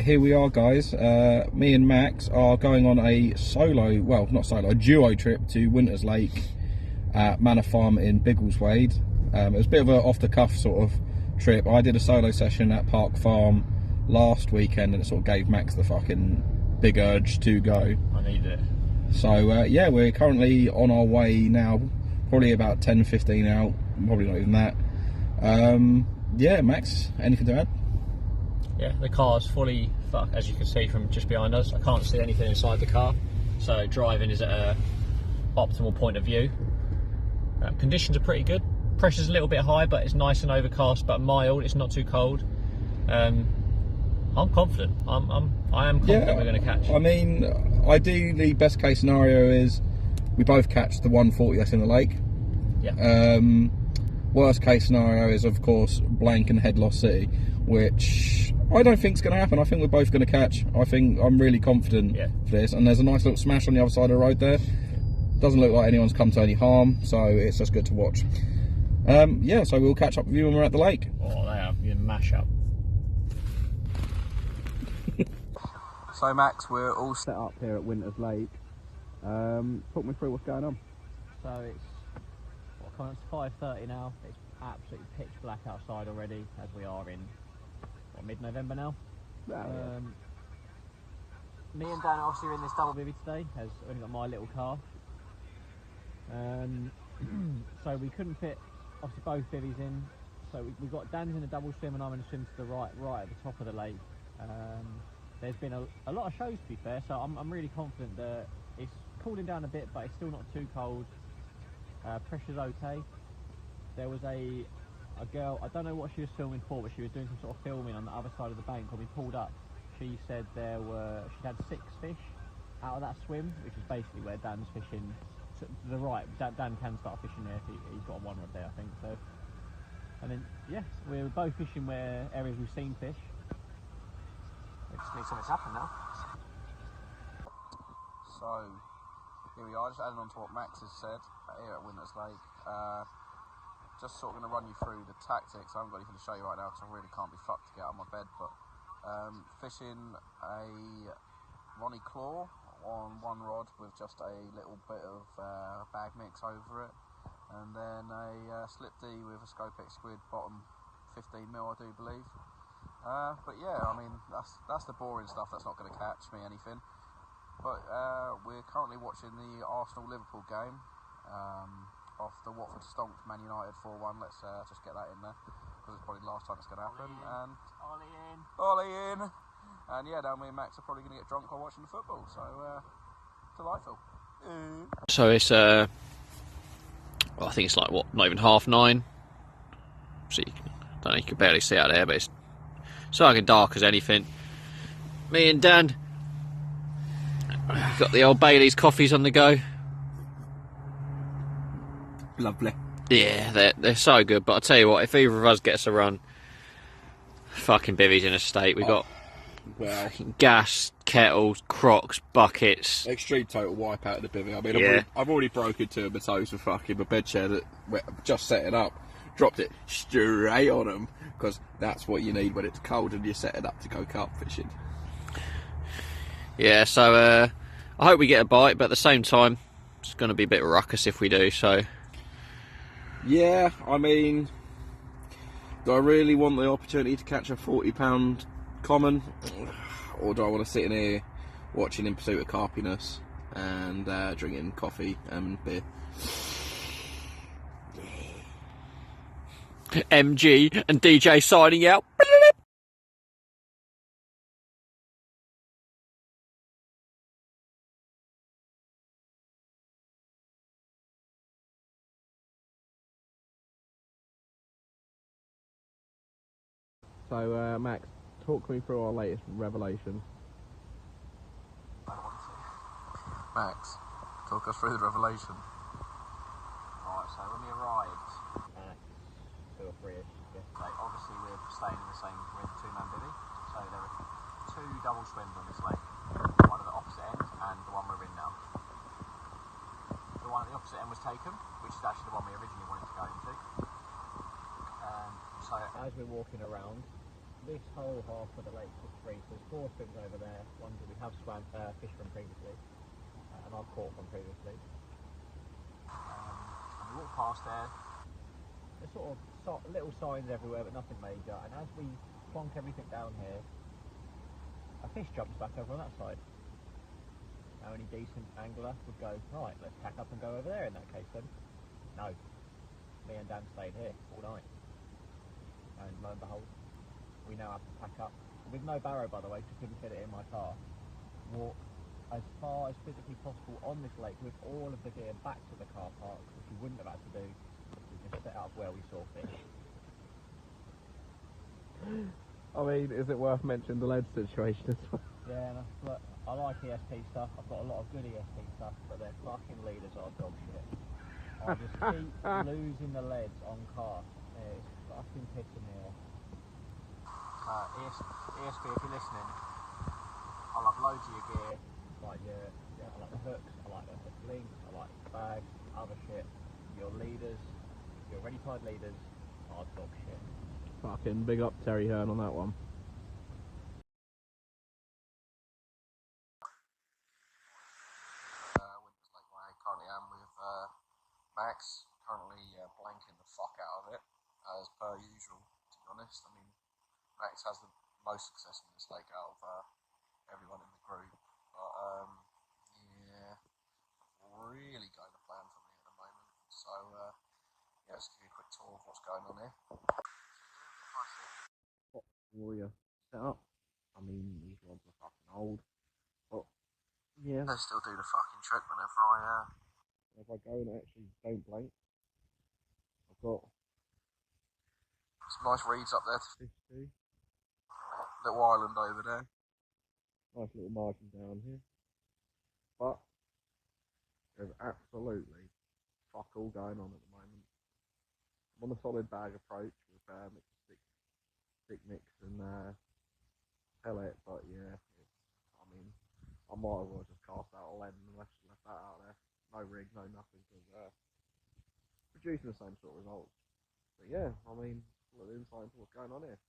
here we are, guys. Me and Max are going on a solo, well, not solo, a duo trip to Winters Lake at Manor Farm in Biggleswade. It was a bit of an off-the-cuff sort of trip. I did a solo session at Park Farm last weekend, and it sort of gave Max the fucking big urge to go. I need it. So yeah, we're currently on our way now, probably about 10-15 out, probably not even that. Yeah, Max, anything to add? Yeah, the car's fully fucked, as you can see from just behind us. I can't see anything inside the car, so driving is at a optimal point of view. Conditions are pretty good. Pressure's a little bit high, but it's nice and overcast, but mild. It's not too cold. I'm confident. I am confident we're going to catch. I mean, ideally, best case scenario is we both catch the 140 that's in the lake. Yeah. Worst case scenario is, of course, blank and head loss city, which I don't think is going to happen. I think we're both going to catch. I'm really confident for this. And there's a nice little smash on the other side of the road there. Doesn't look like anyone's come to any harm, so it's just good to watch. Yeah, so we'll catch up with you when we're at the lake. Oh, they are. You mash up. So, Max, we're all set up here at Winters Lake. Talk me through what's going on. So it's coming up to 5:30 now. It's absolutely pitch black outside already, as we are in mid-November now. Me and Dan obviously are in this double bivvy today, as I've only got my little car. So we couldn't fit obviously both bivvies in. So we've got Dan's in a double swim and I'm in a swim to the right at the top of the lake. There's been a lot of shows, to be fair, so I'm really confident that it's cooling down a bit, but it's still not too cold. Pressure's okay. There was a girl, I don't know what she was filming for, but she was doing some sort of filming on the other side of the bank. When we pulled up, she said she'd had 6 fish out of that swim, which is basically where Dan's fishing to the right. Dan can start fishing there if he's got one rod there, I think. So, and then yeah, we're both fishing where areas we've seen fish. We just need something to happen now. So here we are, just adding on to what Max has said here at Winters Lake. Just sort of going to run you through the tactics. I haven't got anything to show you right now because I really can't be fucked to get out of my bed, but fishing a Ronnie Claw on one rod with just a little bit of bag mix over it, and then a slip D with a Scopex squid, bottom 15mm I do believe. But yeah, I mean that's the boring stuff. That's not going to catch me anything. But we're currently watching the Arsenal-Liverpool game off the Watford stomped Man United 4-1. Let's just get that in there because it's probably the last time it's going to happen. Ollie in. And yeah, now me and Max are probably going to get drunk while watching the football. So delightful. So it's well, I think it's like what, not even 9:30. So I don't know, you can barely see out there, but it's so dark as anything. Me and Dan got the old Bailey's coffees on the go. Lovely. Yeah, they're so good. But I tell you what, if either of us gets a run, fucking bivvy's in a state. We've got gas, kettles, crocs, buckets. Extreme total wipe out of the bivvy. I mean, I've already broken 2 of my toes with fucking my bed chair that we're just setting up. Dropped it straight on them because that's what you need when it's cold and you're setting up to go carp fishing. Yeah, so I hope we get a bite, but at the same time, it's going to be a bit ruckus if we do. So yeah, I mean, do I really want the opportunity to catch a 40-pound common, or do I want to sit in here watching In Pursuit of Carpiness and drinking coffee and beer? MG and DJ signing out. So Max, talk me through our latest revelation. Max, talk us through the revelation. Right, so when we arrived, 2 or 3ish yesterday, obviously we're staying in the same, we're in the 2-man bivvy, so there are 2 double swims on this lake, one at the opposite end and the one we're in now. The one at the opposite end was taken, which is actually the one we originally wanted to go into. So as we're walking around, this whole half of the lake is free. So there's 4 swims over there, ones that we have fished from previously, and I've caught from previously. And we walk past there. There's sort of little signs everywhere, but nothing major. And as we plonk everything down here, a fish jumps back over on that side. Now any decent angler would go, right, let's pack up and go over there in that case then. No. Me and Dan stayed here all night. And lo and behold, we now have to pack up, with no barrow by the way, because couldn't fit it in my car, walk as far as physically possible on this lake with all of the gear back to the car park, which we wouldn't have had to do if we just set up where we saw fish. I mean, is it worth mentioning the lead situation as well? Yeah, and look, I like ESP stuff, I've got a lot of good ESP stuff, but their fucking leaders are dog shit. I just keep losing the leads on cast. It's fucking pissing me off. ESP, if you're listening, I love loads of your gear, like I like the hooks, I like the links, I like the bags, other shit. Your leaders, your ready tied leaders are dog shit. Fucking big up Terry Hearn on that one. Like where I currently am with Max, currently blanking the fuck out of it, as per usual, to be honest. I mean, Max has the most success in this lake out of everyone in the group, but yeah, really going to plan for me at the moment. So yeah, let's give you a quick tour of what's going on here. Warrior setup. I mean, these rods are fucking old, but yeah, They still do the fucking trick whenever if I go and actually don't blank, I've got some nice reeds up there. fish too. Little island over there. Nice little margin down here, but there's absolutely fuck all going on at the moment. I'm on a solid bag approach with stick mix and pellet, but yeah, I mean, I might as well just cast out a lead and left that out there. No rig, no nothing, because producing the same sort of results. But yeah, I mean, a little insight into what's going on here.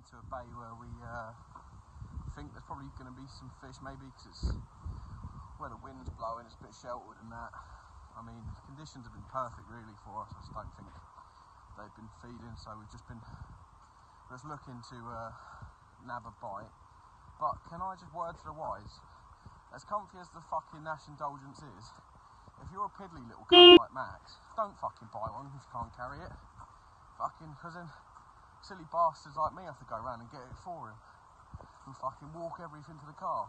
To a bay where we think there's probably going to be some fish, maybe because it's where the wind's blowing, it's a bit sheltered and that. I mean, the conditions have been perfect really for us. I just don't think they've been feeding, so we've just looking to nab a bite. But can I just word to the wise, as comfy as the fucking Nash Indulgence is, if you're a piddly little cunt like Max, don't fucking buy one if you can't carry it. Fucking, because then silly bastards like me have to go around and get it for him and fucking walk everything to the car.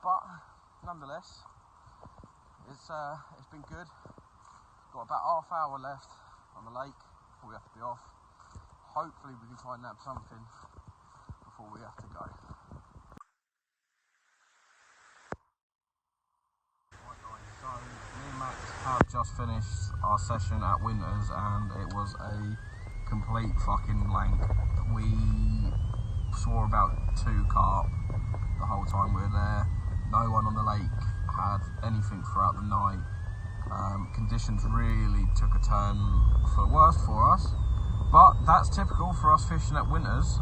But nonetheless, it's been good. Got about half hour left on the lake before we have to be off. Hopefully we can try and nab something before we have to go. Right guys, so me and Max have just finished our session at Winters and it was a complete fucking blank. We saw about 2 carp the whole time we were there. No one on the lake had anything throughout the night. Conditions really took a turn for the worst for us, but that's typical for us fishing at Winters.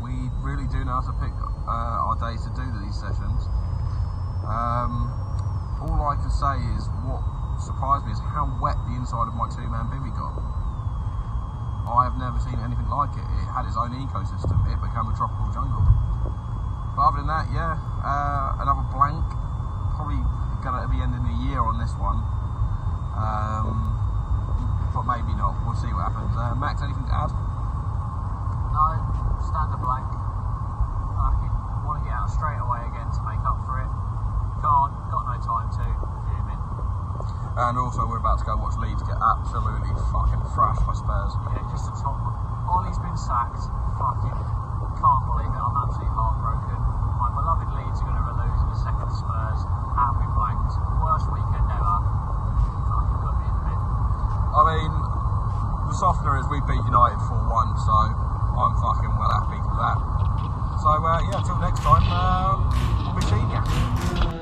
We really do know how to pick our days to do these sessions. All I can say is what surprised me is how wet the inside of my 2-man bivvy got. I have never seen anything like it. It had its own ecosystem. It became a tropical jungle. But other than that, yeah, another blank. Probably going to be ending the year on this one. But maybe not. We'll see what happens. Max, anything to add? No, standard blank. I want to get out straight away again to make up for it. Can't, got no time to. Fuming. And also we're about to go watch Leeds get absolutely fucking thrashed by Spurs. Yeah, just the top. Ollie's been sacked. Fucking can't believe it. I'm absolutely heartbroken. My beloved Leeds are going to lose in the second Spurs, and we blanked. Worst weekend ever. I mean, the softener is we beat United 4-1, so I'm fucking well happy with that. So yeah, until next time, we'll be seeing you.